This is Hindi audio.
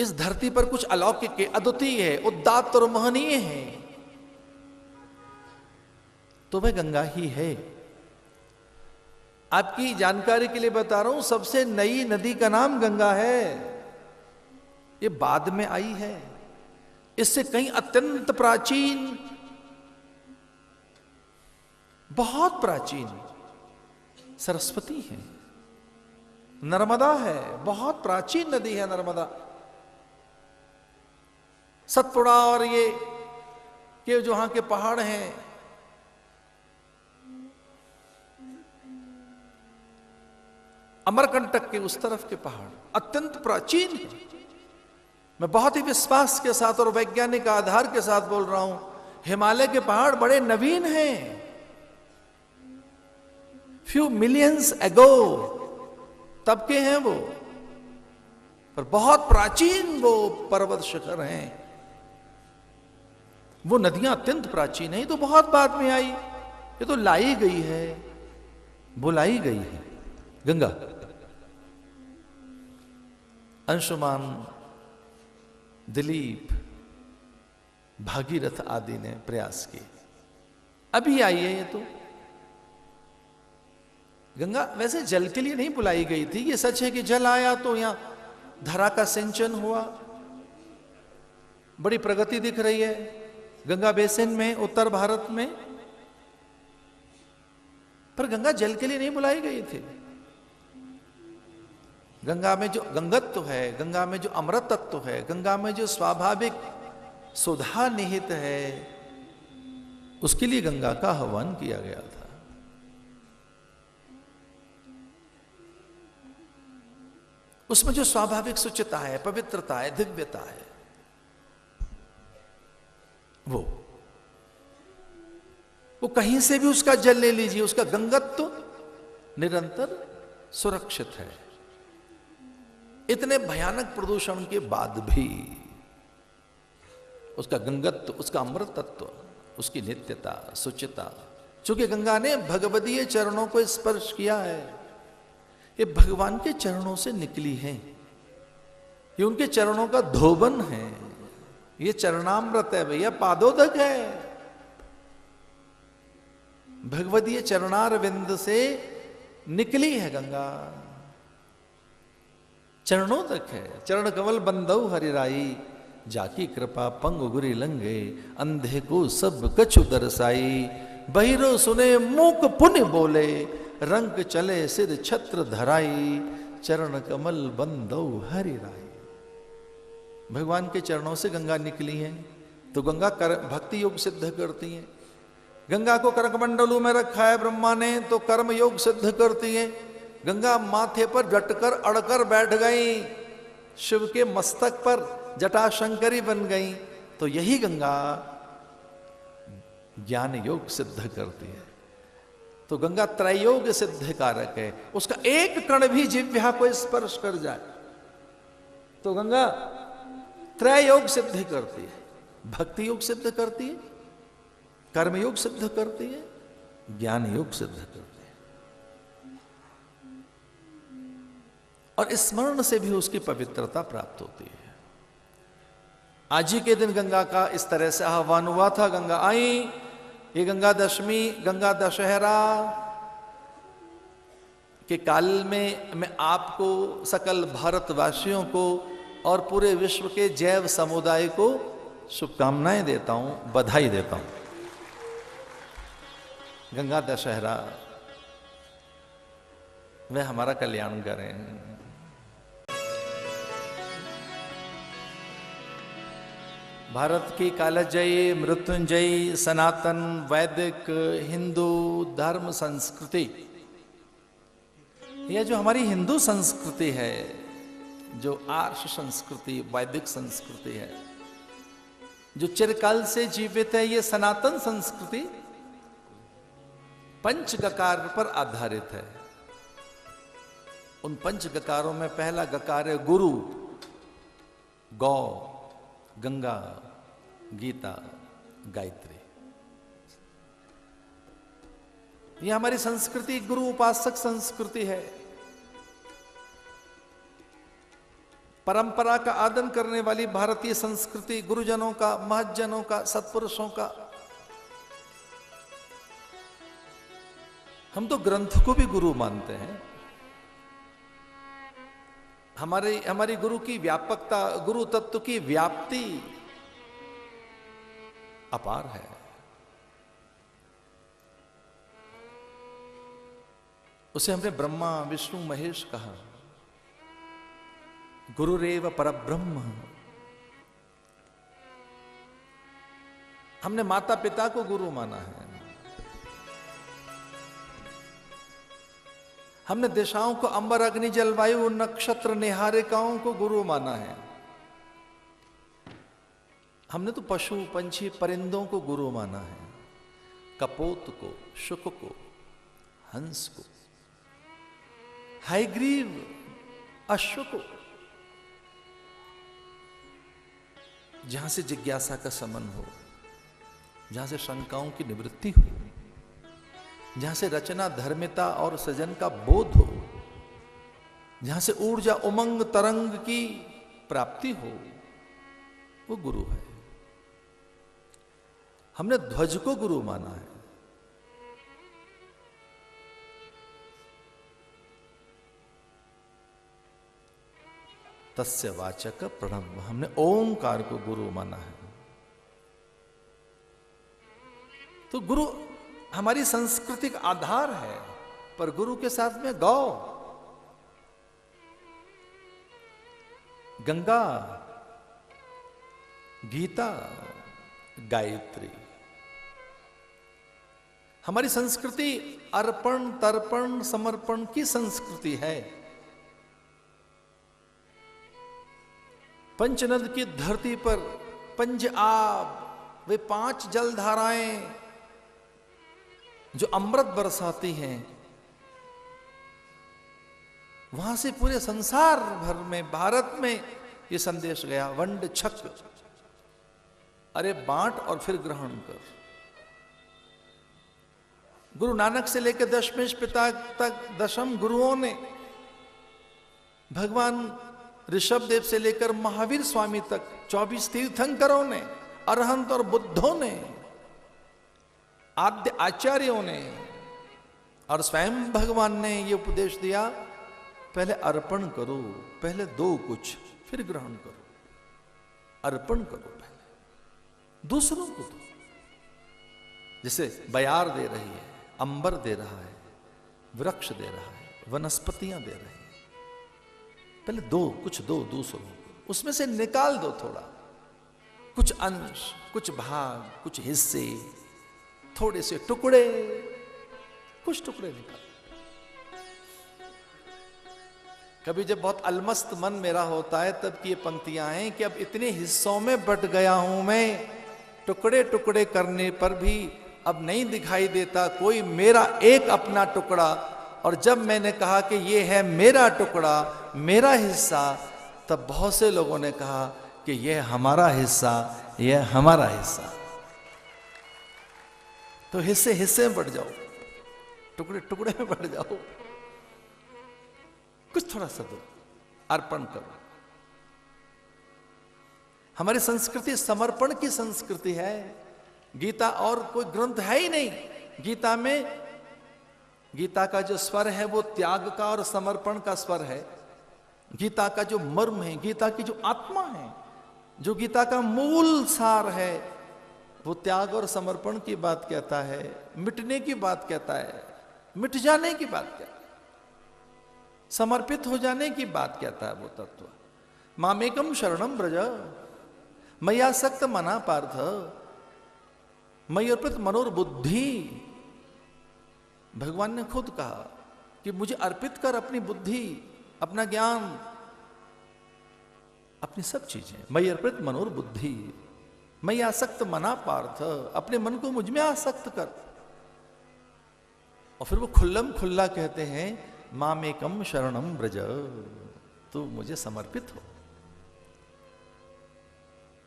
इस धरती पर कुछ अलौकिक है, अद्वितीय है, उदात्त और महनीय है, तो वह गंगा ही है। आपकी जानकारी के लिए बता रहा हूं, सबसे नई नदी का नाम गंगा है। ये बाद में आई है। इससे कहीं अत्यंत प्राचीन, बहुत प्राचीन सरस्वती है, नर्मदा है। बहुत प्राचीन नदी है नर्मदा। सतपुड़ा और ये जो वहां के पहाड़ हैं, अमरकंटक के उस तरफ के पहाड़ अत्यंत प्राचीन है। मैं बहुत ही विश्वास के साथ और वैज्ञानिक आधार के साथ बोल रहा हूं, हिमालय के पहाड़ बड़े नवीन हैं। फ्यू मिलियंस एगो तब के हैं वो, पर बहुत प्राचीन वो पर्वत शिखर हैं। वो नदियां अत्यंत प्राचीन है। ये तो बहुत बाद में आई, ये तो लाई गई है, बुलाई गई है गंगा। अंशुमान, दिलीप, भागीरथ आदि ने प्रयास किए, अभी आई है ये तो। गंगा वैसे जल के लिए नहीं बुलाई गई थी। ये सच है कि जल आया तो यहां धरा का सिंचन हुआ, बड़ी प्रगति दिख रही है गंगा बेसिन में, उत्तर भारत में। पर गंगा जल के लिए नहीं बुलाई गई थी। गंगा में जो गंगत्व है, गंगा में जो अमृत तत्व है, गंगा में जो स्वाभाविक सुधा निहित है, उसके लिए गंगा का आह्वान किया गया था। उसमें जो स्वाभाविक शुचिता है, पवित्रता है, दिव्यता है, वो कहीं से भी उसका जल ले लीजिए, उसका गंगत्व निरंतर सुरक्षित है। इतने भयानक प्रदूषण के बाद भी उसका गंगत्व, उसका अमृत तत्व, उसकी नित्यता, शुचिता, चूंकि गंगा ने भगवदीय चरणों को स्पर्श किया है, ये भगवान के चरणों से निकली हैं, ये उनके चरणों का धोबन है, ये चरणामृत है भैया, पादोदक है। भगवदीय चरणारविंद से निकली है गंगा, चरणों तक है। चरण कमल बंदौ हरिराई, जाकी कृपा पंग गुरी लंगे, अंधे को सब कछु दरसाई, बहिरो सुने मूक पुण्य बोले, रंग चले सिर छत्र धराई, चरण कमल बंदौ हरिराई। भगवान के चरणों से गंगा निकली है, तो गंगा भक्ति योग सिद्ध करती है। गंगा को करकमंडलू में रखा है ब्रह्मा ने, तो कर्म योग सिद्ध करती है। गंगा माथे पर डटकर अड़कर बैठ गई, शिव के मस्तक पर जटाशंकरी बन गई, तो यही गंगा ज्ञान योग सिद्ध करती है। तो गंगा त्रयोग सिद्ध कारक है। उसका एक कण भी जिह्वा को स्पर्श कर जाए तो गंगा त्रयोग सिद्ध करती है। भक्ति योग सिद्ध करती है, कर्म योग सिद्ध करती है, ज्ञान योग सिद्ध करती है, और स्मरण से भी उसकी पवित्रता प्राप्त होती है। आज ही के दिन गंगा का इस तरह से आह्वान हुआ था। गंगा आई, ये गंगा दशमी, गंगा दशहरा के काल में मैं आपको, सकल भारतवासियों को और पूरे विश्व के जैव समुदाय को शुभकामनाएं देता हूं, बधाई देता हूं। गंगा दशहरा वह हमारा कल्याण करें। भारत की कालजयी, मृत्युंजयी, सनातन, वैदिक, हिंदू धर्म संस्कृति, यह जो हमारी हिंदू संस्कृति है, जो आर्ष संस्कृति, वैदिक संस्कृति है, जो चिरकाल से जीवित है, ये सनातन संस्कृति पंच गकार पर आधारित है। उन पंच गकारों में पहला गकार है गुरु, गौ, गंगा, गीता, गायत्री। यह हमारी संस्कृति गुरु उपासक संस्कृति है। परंपरा का आदर करने वाली भारतीय संस्कृति, गुरुजनों का, महज्जनों का, सत्पुरुषों का। हम तो ग्रंथ को भी गुरु मानते हैं। हमारी गुरु की व्यापकता, गुरु तत्व की व्याप्ति अपार है। उसे हमने ब्रह्मा विष्णु महेश कहा। गुरुरेव परब्रह्म। हमने माता पिता को गुरु माना है। हमने दिशाओं को अंबर अग्नि जलवायु नक्षत्र निहारिकाओं को गुरु माना है। हमने तो पशु पंछी परिंदों को गुरु माना है। कपोत को, शुक को, हंस को, हाइग्रीव अश्व को, जहां से जिज्ञासा का समन हो, जहां से शंकाओं की निवृत्ति हो, जहां से रचना धर्मिता और सृजन का बोध हो, जहां से ऊर्जा उमंग तरंग की प्राप्ति हो, वो गुरु है। हमने ध्वज को गुरु माना है। तस्य वाचक प्रणव। हमने ओंकार को गुरु माना है। तो गुरु हमारी सांस्कृतिक आधार है, पर गुरु के साथ में गौ, गंगा, गीता, गायत्री। हमारी संस्कृति अर्पण तर्पण समर्पण की संस्कृति है। पंचनद की धरती पर पंच आब, वे 5 जलधाराएं जो अमृत बरसाती हैं, वहां से पूरे संसार भर में, भारत में ये संदेश गया, वंड छक, अरे बांट और फिर ग्रहण कर। गुरु नानक से लेकर दशमेश पिता तक दशम गुरुओं ने, भगवान ऋषभ देव से लेकर महावीर स्वामी तक 24 तीर्थंकरों ने, अरहंत और बुद्धों ने, आद्य आचार्यों ने और स्वयं भगवान ने ये उपदेश दिया, पहले अर्पण करो, पहले दो कुछ फिर ग्रहण करो। अर्पण करो पहले, दूसरों को दो। जैसे बयार दे रही है, अंबर दे रहा है, वृक्ष दे रहा है, वनस्पतियां दे रही है, पहले दो, कुछ दो दूसरों को, उसमें से निकाल दो थोड़ा, कुछ अंश, कुछ भाग, कुछ हिस्से, थोड़े से टुकड़े, कुछ टुकड़े निकाल। कभी जब बहुत अलमस्त मन मेरा होता है तब की ये पंक्तियां हैं कि अब इतने हिस्सों में बट गया हूं मैं, टुकड़े टुकड़े करने पर भी अब नहीं दिखाई देता कोई मेरा एक अपना टुकड़ा। और जब मैंने कहा कि ये है मेरा टुकड़ा, मेरा हिस्सा, तब बहुत से लोगों ने कहा कि यह हमारा हिस्सा, यह हमारा हिस्सा। तो हिस्से हिस्से में बढ़ जाओ, टुकड़े टुकड़े में बढ़ जाओ, कुछ थोड़ा सा दो, अर्पण करो। हमारी संस्कृति समर्पण की संस्कृति है। गीता और कोई ग्रंथ है ही नहीं। गीता में, गीता का जो स्वर है वो त्याग का और समर्पण का स्वर है। गीता का जो मर्म है, गीता की जो आत्मा है, जो गीता का मूल सार है, वो त्याग और समर्पण की बात कहता है, मिटने की बात कहता है, मिट जाने की बात कहता है, समर्पित हो जाने की बात कहता है वो तत्व। मामेकम शरणम ब्रज मय्यासक्त मना पार्थ मयि अर्पित मनोर्बुद्धि। भगवान ने खुद कहा कि मुझे अर्पित कर अपनी बुद्धि, अपना ज्ञान, अपनी सब चीजें। मयि अर्पित मनोर्बुद्धि मयि आसक्त मना पार्थ, अपने मन को मुझ में आसक्त कर। और फिर वो खुल्ला कहते हैं मामेकम शरणम ब्रज, तू मुझे समर्पित हो।